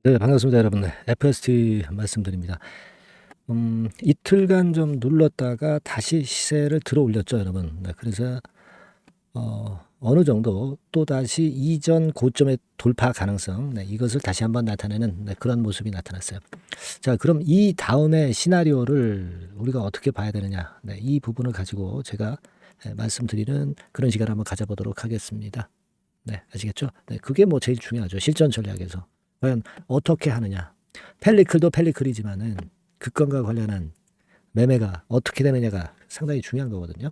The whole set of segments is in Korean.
네, 반갑습니다, 여러분. 네, FST 말씀드립니다. 이틀간 좀 눌렀다가 다시 시세를 들어 올렸죠, 여러분. 네, 그래서 어느 정도 또다시 이전 고점의 돌파 가능성, 네, 이것을 다시 한번 나타내는 그런 모습이 나타났어요. 자, 그럼 이 다음의 시나리오를 우리가 어떻게 봐야 되느냐, 이 부분을 가지고 제가 말씀드리는 그런 시간을 한번 가져보도록 하겠습니다. 네, 아시겠죠? 네, 그게 뭐 제일 중요하죠. 실전 전략에서. 과연 어떻게 하느냐. 펠리클도 펠리클이지만은 그건과 관련한 매매가 어떻게 되느냐가 상당히 중요한 거거든요.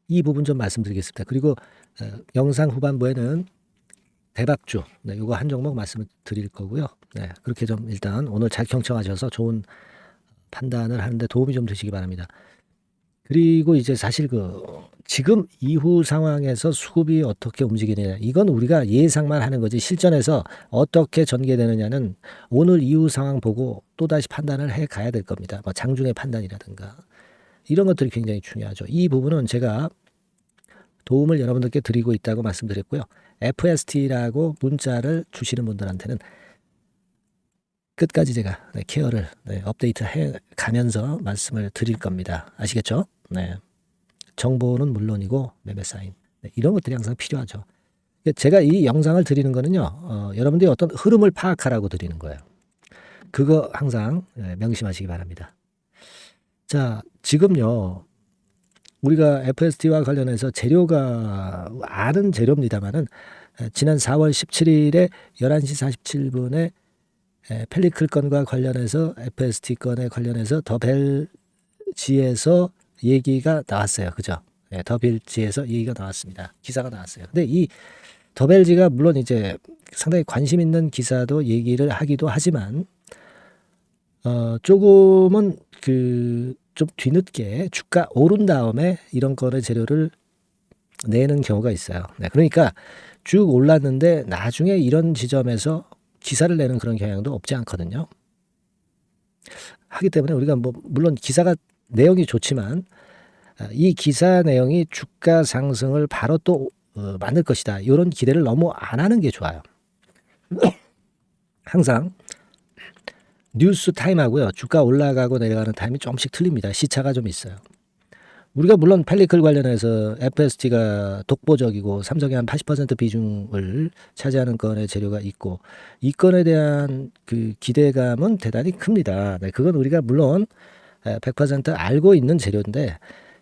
이 부분 좀 말씀드리겠습니다. 그리고 영상 후반부에는 대박주, 네, 요거 한 종목 말씀을 드릴 거고요. 네, 그렇게 좀 일단 오늘 잘 경청하셔서 좋은 판단을 하는데 도움이 좀 되시기 바랍니다. 그리고 이제 사실 지금 이후 상황에서 수급이 어떻게 움직이느냐 이건 우리가 예상만 하는 거지 실전에서 어떻게 전개되느냐는 오늘 이후 상황 보고 또다시 판단을 해 가야 될 겁니다. 뭐 장중의 판단이라든가 이런 것들이 굉장히 중요하죠. 이 부분은 제가 도움을 여러분들께 드리고 있다고 말씀드렸고요. FST라고 문자를 주시는 분들한테는 끝까지 제가 케어를 업데이트 해 가면서 말씀을 드릴 겁니다. 아시겠죠? 네. 정보는 물론이고 매매 사인 이런 것들이 항상 필요하죠. 제가 이 영상을 드리는 거는요. 여러분들이 어떤 흐름을 파악하라고 드리는 거예요. 그거 항상 명심하시기 바랍니다. 자, 지금요. 우리가 FST와 관련해서 재료가 아는 재료입니다만은 지난 4월 17일에 11시 47분에 펠리클 건과 관련해서 FST 건에 관련해서 더벨지에서 얘기가 나왔어요. 그죠? 네, 더벨지에서 얘기가 나왔습니다. 기사가 나왔어요. 근데 이 더벨지가 물론 이제 상당히 관심 있는 기사도 얘기를 하기도 하지만 조금은 좀 뒤늦게 주가 오른 다음에 이런 거래 재료를 내는 경우가 있어요. 네, 그러니까 쭉 올랐는데 나중에 이런 지점에서 기사를 내는 그런 경향도 없지 않거든요. 하기 때문에 우리가 뭐 물론 기사가 내용이 좋지만 이 기사 내용이 주가 상승을 바로 또 만들 것이다. 이런 기대를 너무 안 하는 게 좋아요. 항상 뉴스 타임하고요. 주가 올라가고 내려가는 타임이 조금씩 틀립니다. 시차가 좀 있어요. 우리가 물론 펠리클 관련해서 FST가 독보적이고 삼성이 한 80% 비중을 차지하는 건의 재료가 있고 이 건에 대한 그 기대감은 대단히 큽니다. 네, 그건 우리가 물론 100% 알고 있는 재료인데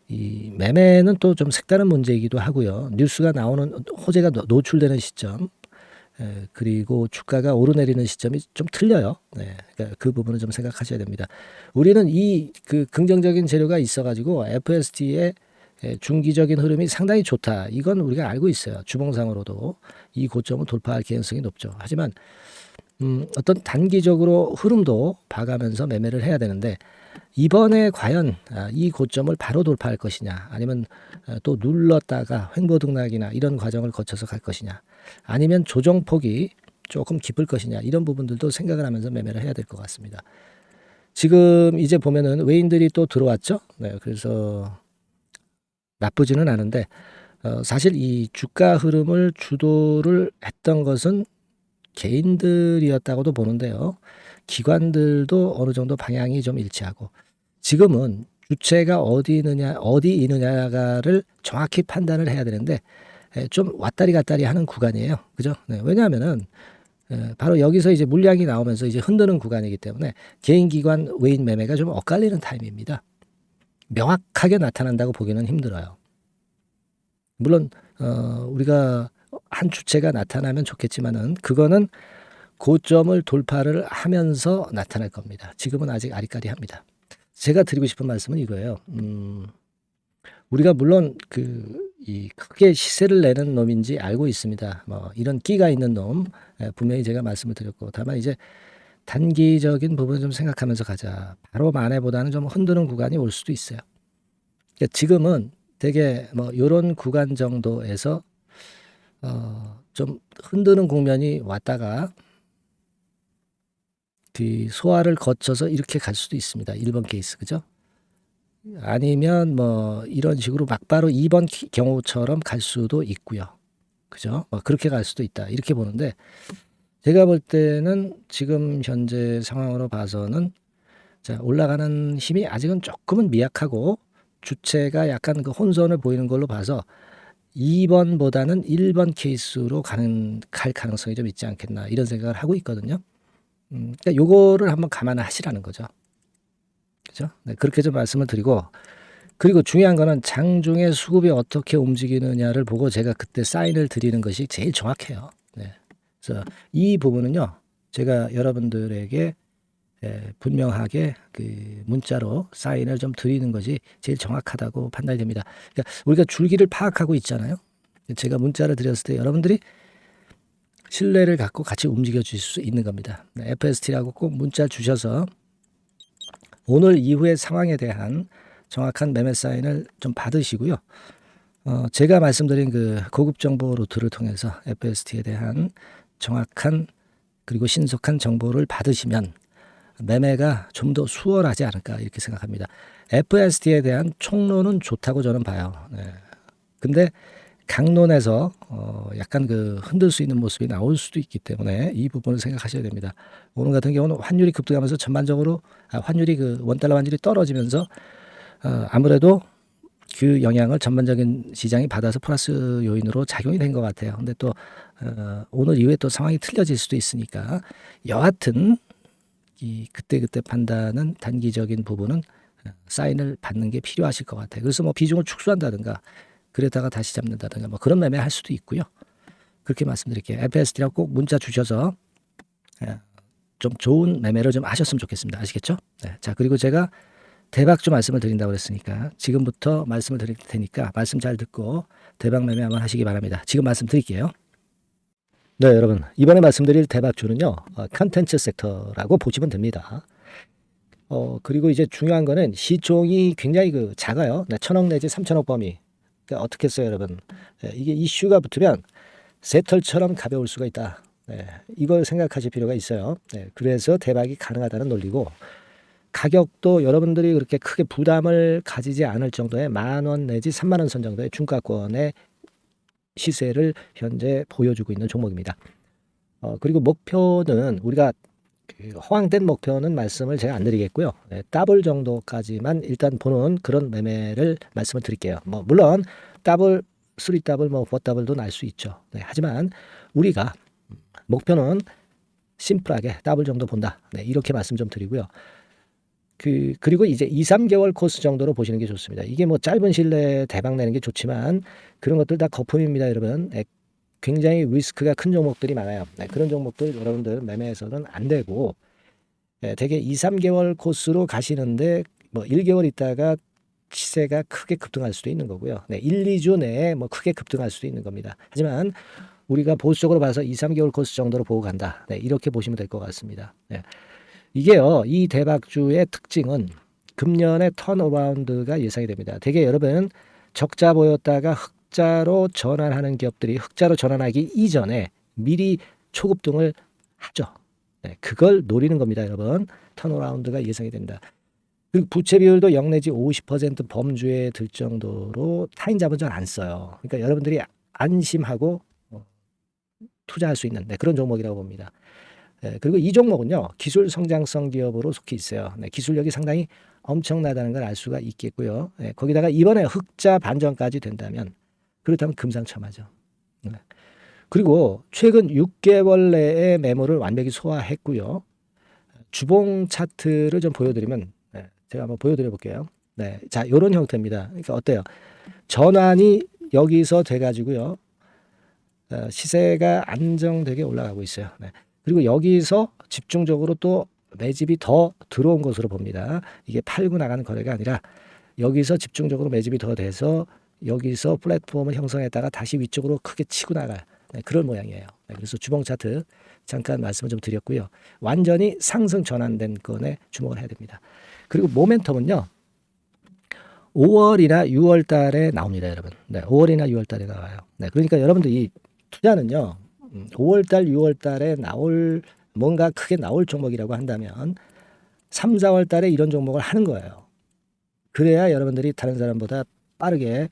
이 매매는 또 좀 색다른 문제이기도 하고요. 뉴스가 나오는 호재가 노출되는 시점 그리고 주가가 오르내리는 시점이 좀 틀려요. 네, 그러니까 그 부분은 좀 생각하셔야 됩니다. 우리는 이 긍정적인 재료가 있어가지고 FST의 중기적인 흐름이 상당히 좋다. 이건 우리가 알고 있어요. 주봉상으로도 이 고점을 돌파할 가능성이 높죠. 하지만 어떤 단기적으로 흐름도 봐가면서 매매를 해야 되는데 이번에 과연 이 고점을 바로 돌파할 것이냐 아니면 또 눌렀다가 횡보등락이나 이런 과정을 거쳐서 갈 것이냐 아니면 조정폭이 조금 깊을 것이냐 이런 부분들도 생각을 하면서 매매를 해야 될 것 같습니다. 지금 이제 보면은 외인들이 또 들어왔죠. 네, 그래서 나쁘지는 않은데 사실 이 주가 흐름을 주도를 했던 것은 개인들이었다고도 보는데요. 기관들도 어느 정도 방향이 좀 일치하고 지금은 주체가 어디 있느냐를 정확히 판단을 해야 되는데 좀 왔다리 갔다리 하는 구간이에요. 그죠? 네, 왜냐하면은 바로 여기서 이제 물량이 나오면서 이제 흔드는 구간이기 때문에 개인 기관 외인 매매가 좀 엇갈리는 타임입니다. 명확하게 나타난다고 보기는 힘들어요. 물론 우리가 한 주체가 나타나면 좋겠지만은 그거는 고점을 돌파를 하면서 나타날 겁니다. 지금은 아직 아리까리합니다. 제가 드리고 싶은 말씀은 이거예요. 우리가 물론 이 크게 시세를 내는 놈인지 알고 있습니다. 뭐 이런 끼가 있는 놈 분명히 제가 말씀을 드렸고 다만 이제 단기적인 부분을 좀 생각하면서 가자. 바로 만회보다는 좀 흔드는 구간이 올 수도 있어요. 그러니까 지금은 되게 뭐 이런 구간 정도에서 좀 흔드는 국면이 왔다가 소화를 거쳐서 이렇게 갈 수도 있습니다. 1번 케이스 그죠? 아니면 뭐 이런 식으로 막바로 2번 경우처럼 갈 수도 있고요. 그죠? 뭐 그렇게 갈 수도 있다. 이렇게 보는데 제가 볼 때는 지금 현재 상황으로 봐서는 자, 올라가는 힘이 아직은 조금은 미약하고 주체가 약간 그 혼선을 보이는 걸로 봐서 2번보다는 1번 케이스로 갈 가능성이 좀 있지 않겠나 이런 생각을 하고 있거든요. 그러니까 요거를 한번 감안하시라는 거죠. 그죠? 네, 그렇게 좀 말씀을 드리고 그리고 중요한 거는 장중에 수급이 어떻게 움직이느냐를 보고 제가 그때 사인을 드리는 것이 제일 정확해요. 네. 그래서 이 부분은요, 제가 여러분들에게 분명하게 그 문자로 사인을 좀 드리는 것이 제일 정확하다고 판단이 됩니다. 그러니까 우리가 줄기를 파악하고 있잖아요. 제가 문자를 드렸을 때 여러분들이 신뢰를 갖고 같이 움직여 주실 수 있는 겁니다. 네, FST라고 꼭 문자 주셔서 오늘 이후의 상황에 대한 정확한 매매 사인을 좀 받으시고요. 제가 말씀드린 그 고급 정보 루트를 통해서 FST에 대한 정확한 그리고 신속한 정보를 받으시면 매매가 좀 더 수월하지 않을까 이렇게 생각합니다. FST에 대한 총론은 좋다고 저는 봐요. 네. 근데 강론에서 약간 그 흔들 수 있는 모습이 나올 수도 있기 때문에 이 부분을 생각하셔야 됩니다. 오늘 같은 경우는 환율이 급등하면서 전반적으로 환율이 그 원달러 환율이 떨어지면서 아무래도 그 영향을 전반적인 시장이 받아서 플러스 요인으로 작용이 된 것 같아요. 근데 또 오늘 이후에 또 상황이 틀려질 수도 있으니까 여하튼 이 그때그때 판단은 단기적인 부분은 사인을 받는 게 필요하실 것 같아요. 그래서 뭐 비중을 축소한다든가 그러다가 다시 잡는다든가 뭐 그런 매매 할 수도 있고요. 그렇게 말씀드릴게요. FST라고 꼭 문자 주셔서 좀 좋은 매매를 좀 하셨으면 좋겠습니다. 아시겠죠? 네. 자, 그리고 제가 대박주 말씀을 드린다고 그랬으니까 지금부터 말씀을 드릴 테니까 말씀 잘 듣고 대박 매매 한번 하시기 바랍니다. 지금 말씀 드릴게요. 네, 여러분. 이번에 말씀드릴 대박주는요. 컨텐츠 섹터라고 보시면 됩니다. 그리고 이제 중요한 거는 시총이 굉장히 그 작아요. 네, 1,000억 내지 3,000억 범위. 그러니까 어떻게 했어요, 여러분? 네, 이게 이슈가 붙으면 새털처럼 가벼울 수가 있다. 네, 이걸 생각하실 필요가 있어요. 네, 그래서 대박이 가능하다는 논리고 가격도 여러분들이 그렇게 크게 부담을 가지지 않을 정도의 10,000원 내지 30,000원 선 정도의 중가권의 시세를 현재 보여주고 있는 종목입니다. 그리고 목표는 우리가 그 허황된 목표는 말씀을 제가 안 드리겠고요. 네, 더블 정도까지만 일단 보는 그런 매매를 말씀을 드릴게요. 뭐 물론 더블, 3 더블, 뭐 4 더블도 날 수 있죠. 네, 하지만 우리가 목표는 심플하게 더블 정도 본다. 네, 이렇게 말씀 좀 드리고요. 그리고 이제 2, 3개월 코스 정도로 보시는 게 좋습니다. 이게 뭐 짧은 시일 내에 대박 내는 게 좋지만 그런 것들 다 거품입니다, 여러분. 굉장히 리스크가 큰 종목들이 많아요. 그런 종목들 여러분들 매매해서는 안 되고 대개 2, 3개월 코스로 가시는데 뭐 1개월 있다가 시세가 크게 급등할 수도 있는 거고요. 1, 2주 내에 뭐 크게 급등할 수도 있는 겁니다. 하지만 우리가 보수적으로 봐서 2, 3개월 코스 정도로 보고 간다. 이렇게 보시면 될 것 같습니다. 이게요, 이 대박주의 특징은 금년에 턴어라운드가 예상이 됩니다. 대개 여러분 적자 보였다가 흑자로 전환하는 기업들이 흑자로 전환하기 이전에 미리 초급등을 하죠. 그걸 노리는 겁니다, 여러분. 턴어라운드가 예상이 된다. 그리고 부채 비율도 0 내지 50% 범주에 들 정도로 타인 자본 잘 안 써요. 그러니까 여러분들이 안심하고 투자할 수 있는 그런 종목이라고 봅니다. 그리고 이 종목은요, 기술 성장성 기업으로 속해 있어요. 기술력이 상당히 엄청나다는 걸 알 수가 있겠고요. 거기다가 이번에 흑자 반전까지 된다면 그렇다면 금상첨화죠. 그리고 최근 6개월 내에 매물을 완벽히 소화했고요. 주봉 차트를 좀 보여드리면 제가 한번 보여드려 볼게요. 자, 이런 형태입니다. 그러니까 어때요? 전환이 여기서 돼가지고요. 시세가 안정되게 올라가고 있어요. 그리고 여기서 집중적으로 또 매집이 더 들어온 것으로 봅니다. 이게 팔고 나가는 거래가 아니라 여기서 집중적으로 매집이 더 돼서 여기서 플랫폼을 형성했다가 다시 위쪽으로 크게 치고 나갈 그런 모양이에요. 그래서 주봉 차트 잠깐 말씀을 좀 드렸고요. 완전히 상승 전환된 건에 주목을 해야 됩니다. 그리고 모멘텀은요. 5월이나 6월 달에 나옵니다, 여러분. 5월이나 6월 달에 나와요. 그러니까 여러분들 이 투자는요. 5월 달, 6월 달에 뭔가 크게 나올 종목이라고 한다면 3, 4월 달에 이런 종목을 하는 거예요. 그래야 여러분들이 다른 사람보다 빠르게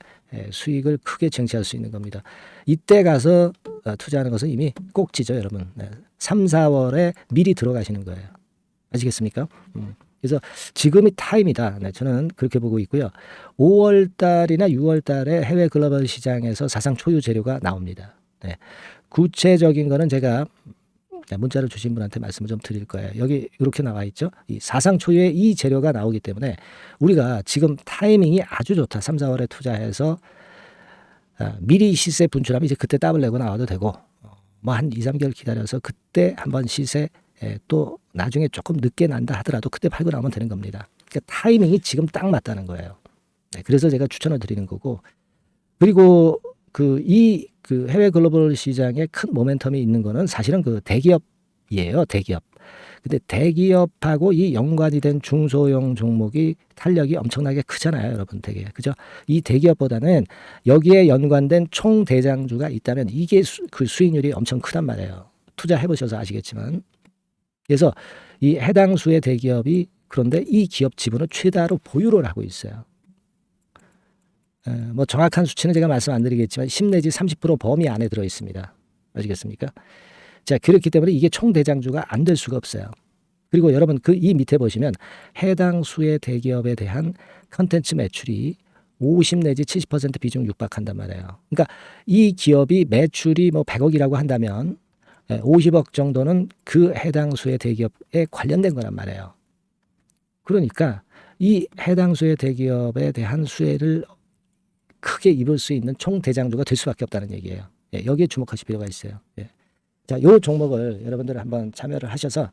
수익을 크게 쟁취할 수 있는 겁니다. 이때 가서 투자하는 것은 이미 꼭지죠, 여러분. 네. 3, 4월에 미리 들어가시는 거예요. 아시겠습니까? 그래서 지금이 타임이다. 네, 저는 그렇게 보고 있고요. 5월 달이나 6월 달에 해외 글로벌 시장에서 사상 초유 재료가 나옵니다. 네. 구체적인 거는 제가 문자를 주신 분한테 말씀을 좀 드릴 거예요. 여기 이렇게 나와 있죠. 이 사상 초유의 이 재료가 나오기 때문에 우리가 지금 타이밍이 아주 좋다. 3, 4월에 투자해서 미리 시세 분출하면 이제 그때 더블 내고 나와도 되고 뭐 한 2, 3개월 기다려서 그때 한번 시세 또 나중에 조금 늦게 난다 하더라도 그때 팔고 나오면 되는 겁니다. 그러니까 타이밍이 지금 딱 맞다는 거예요. 네, 그래서 제가 추천을 드리는 거고 그리고 그 해외 글로벌 시장에 큰 모멘텀이 있는 거는 사실은 그 대기업이에요. 대기업. 근데 대기업하고 이 연관이 된 중소형 종목이 탄력이 엄청나게 크잖아요, 여러분. 되게 그죠? 이 대기업보다는 여기에 연관된 총 대장주가 있다면 이게 그 수익률이 엄청 크단 말이에요. 투자해 보셔서 아시겠지만. 그래서 이 해당 수의 대기업이 그런데 이 기업 지분을 최다로 보유를 하고 있어요. 뭐 정확한 수치는 제가 말씀 안 드리겠지만 10 내지 30% 범위 안에 들어 있습니다. 아시겠습니까? 자, 그렇기 때문에 이게 총 대장주가 안 될 수가 없어요. 그리고 여러분 그 이 밑에 보시면 해당 수의 대기업에 대한 컨텐츠 매출이 50 내지 70% 비중 육박한단 말이에요. 그러니까 이 기업이 매출이 뭐 100억이라고 한다면 50억 정도는 그 해당 수의 대기업에 관련된 거란 말이에요. 그러니까 이 해당 수의 대기업에 대한 수혜를 크게 입을 수 있는 총 대장주가 될 수밖에 없다는 얘기예요. 여기에 주목하실 필요가 있어요. 자, 요 종목을 여러분들 한번 참여를 하셔서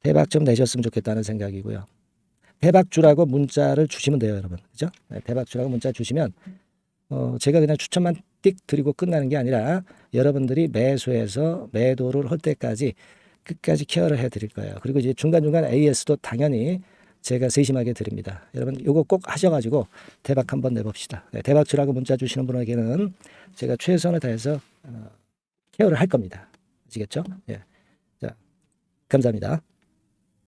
대박 좀 내셨으면 좋겠다는 생각이고요. 대박주라고 문자를 주시면 돼요, 여러분. 그죠? 대박주라고 문자 주시면 제가 그냥 추천만 띡 드리고 끝나는 게 아니라 여러분들이 매수해서 매도를 할 때까지 끝까지 케어를 해 드릴 거예요. 그리고 이제 중간중간 AS도 당연히 제가 세심하게 드립니다. 여러분 요거 꼭 하셔가지고 대박 한번 내봅시다. 대박주라고 문자 주시는 분에게는 제가 최선을 다해서 케어를 할 겁니다. 아시겠죠? 자, 감사합니다.